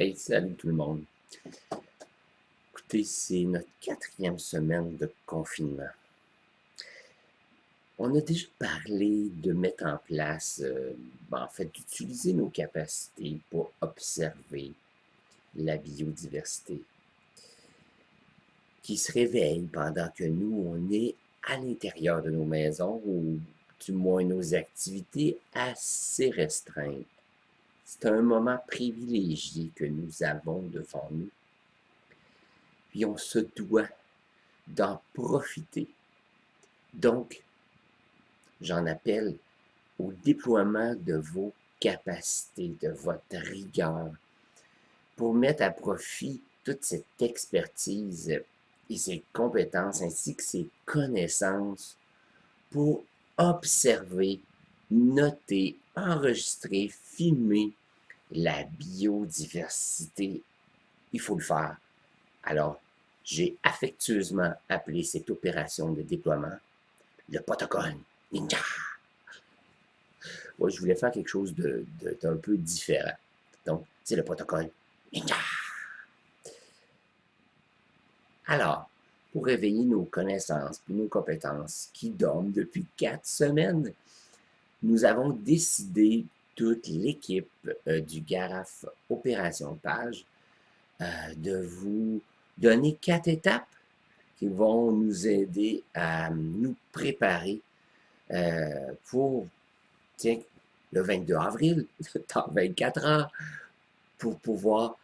Hey, salut tout le monde. Écoutez, c'est notre quatrième semaine de confinement. On a déjà parlé de mettre en place, en fait, d'utiliser nos capacités pour observer la biodiversité qui se réveille pendant que nous, on est à l'intérieur de nos maisons ou du moins nos activités assez restreintes. C'est un moment privilégié que nous avons devant nous. Puis on se doit d'en profiter. Donc, j'en appelle au déploiement de vos capacités, de votre rigueur, pour mettre à profit toute cette expertise et ces compétences ainsi que ces connaissances pour observer, noter, enregistrer, filmer la biodiversité. Il faut le faire. Alors, j'ai affectueusement appelé cette opération de déploiement le protocole Ninja. Moi, je voulais faire quelque chose d'un peu différent. Donc, c'est le protocole Ninja. Alors, pour réveiller nos connaissances et nos compétences qui dorment depuis 4 semaines, nous avons décidé, toute l'équipe du GARAF Opération Page, de vous donner 4 étapes qui vont nous aider à nous préparer pour, tiens, le 22 avril, dans 24 heures, pour pouvoir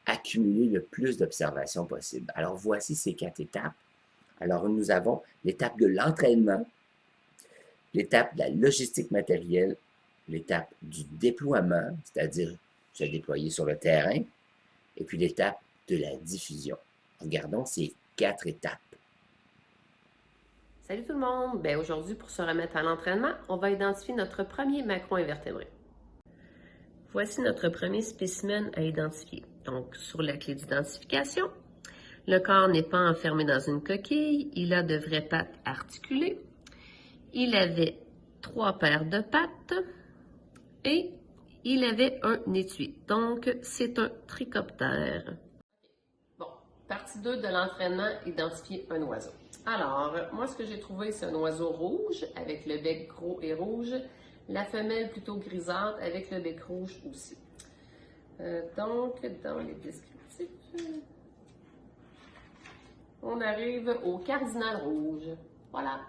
accumuler le plus d'observations possible. Alors, voici ces 4 étapes. Alors, nous avons l'étape de l'entraînement, l'étape de la logistique matérielle, l'étape du déploiement, c'est-à-dire se déployer sur le terrain, et puis l'étape de la diffusion. Regardons ces 4 étapes. Salut tout le monde! Aujourd'hui, pour se remettre à l'entraînement, on va identifier notre premier macro-invertébré. Voici notre premier spécimen à identifier. Donc, sur la clé d'identification, le corps n'est pas enfermé dans une coquille, il a de vraies pattes articulées, il avait 3 paires de pattes et il avait un étui. Donc, c'est un trichoptère. Bon, partie 2 de l'entraînement, identifier un oiseau. Alors, moi, ce que j'ai trouvé, c'est un oiseau rouge avec le bec gros et rouge. La femelle plutôt grisâtre avec le bec rouge aussi. Donc, dans les descriptifs, on arrive au cardinal rouge. Voilà.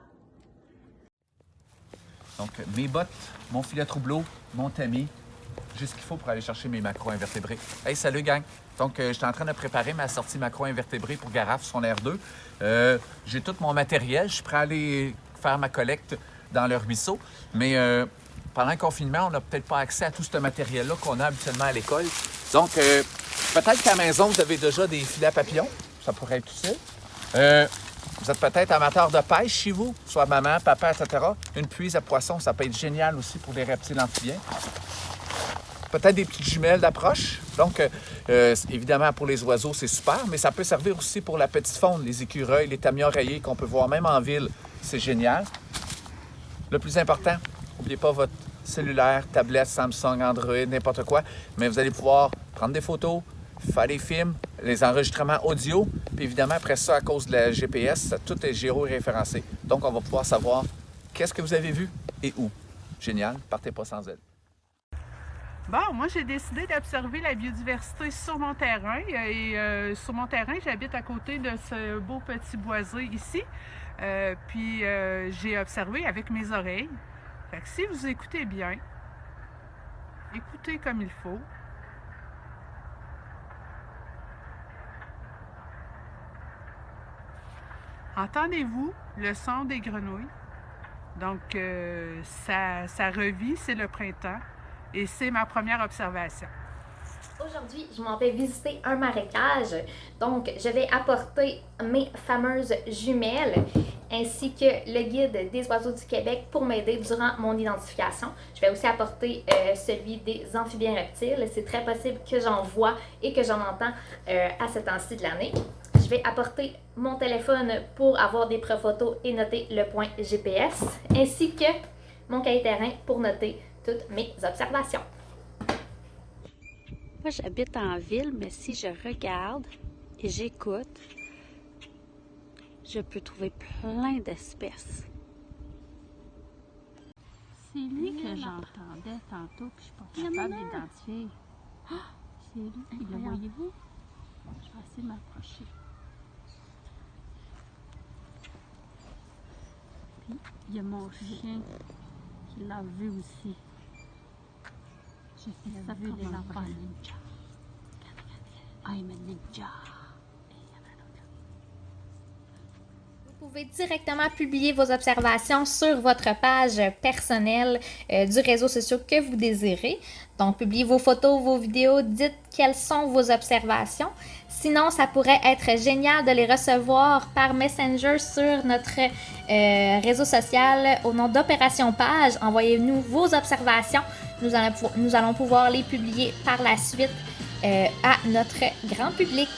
Donc, mes bottes, mon filet troubleau, mon tamis, j'ai ce qu'il faut pour aller chercher mes macro-invertébrés. Hey, salut gang! Donc, je suis en train de préparer ma sortie macro-invertébrés pour Garaf sur l'R2. J'ai tout mon matériel, je suis prêt à aller faire ma collecte dans le ruisseau. Mais pendant le confinement, on n'a peut-être pas accès à tout ce matériel-là qu'on a habituellement à l'école. Donc, peut-être qu'à la maison, vous avez déjà des filets à papillons. Ça pourrait être utile. Vous êtes peut-être amateur de pêche chez vous, soit maman, papa, etc. Une puise à poisson, ça peut être génial aussi pour les reptiles amphibiens. Peut-être des petites jumelles d'approche. Donc, évidemment, pour les oiseaux, c'est super, mais ça peut servir aussi pour la petite faune, les écureuils, les tamias rayés qu'on peut voir même en ville. C'est génial. Le plus important, n'oubliez pas votre cellulaire, tablette, Samsung, Android, n'importe quoi, mais vous allez pouvoir prendre des photos, faire des films, les enregistrements audio, puis évidemment, après ça, à cause de la GPS, tout est géoréférencé. Donc, on va pouvoir savoir qu'est-ce que vous avez vu et où. Génial, partez pas sans elle. Bon, moi, j'ai décidé d'observer la biodiversité sur mon terrain. Et sur mon terrain, j'habite à côté de ce beau petit boisé ici. Puis, j'ai observé avec mes oreilles. Fait que si vous écoutez bien, écoutez comme il faut. Entendez-vous le son des grenouilles? Donc, ça revit, c'est le printemps. Et c'est ma première observation. Aujourd'hui, je m'en vais visiter un marécage. Donc, je vais apporter mes fameuses jumelles ainsi que le guide des oiseaux du Québec pour m'aider durant mon identification. Je vais aussi apporter celui des amphibiens reptiles. C'est très possible que j'en vois et que j'en entends à ce temps-ci de l'année. Je vais apporter mon téléphone pour avoir des preuves photos et noter le point GPS, ainsi que mon cahier terrain pour noter toutes mes observations. Moi, j'habite en ville, mais si je regarde et j'écoute, je peux trouver plein d'espèces. C'est lui que j'entendais tantôt, puis je suis pas capable d'identifier. C'est lui, le voyez-vous? Je vais essayer de m'approcher. Puis, il y a mon chien qui l'a vu aussi. Je sais ça vu les enfants ninja. I'm a ninja. Vous pouvez directement publier vos observations sur votre page personnelle du réseau social que vous désirez. Donc, publiez vos photos, vos vidéos, dites quelles sont vos observations. Sinon, ça pourrait être génial de les recevoir par Messenger sur notre réseau social au nom d'Opération Page. Envoyez-nous vos observations. Nous allons pouvoir les publier par la suite à notre grand public.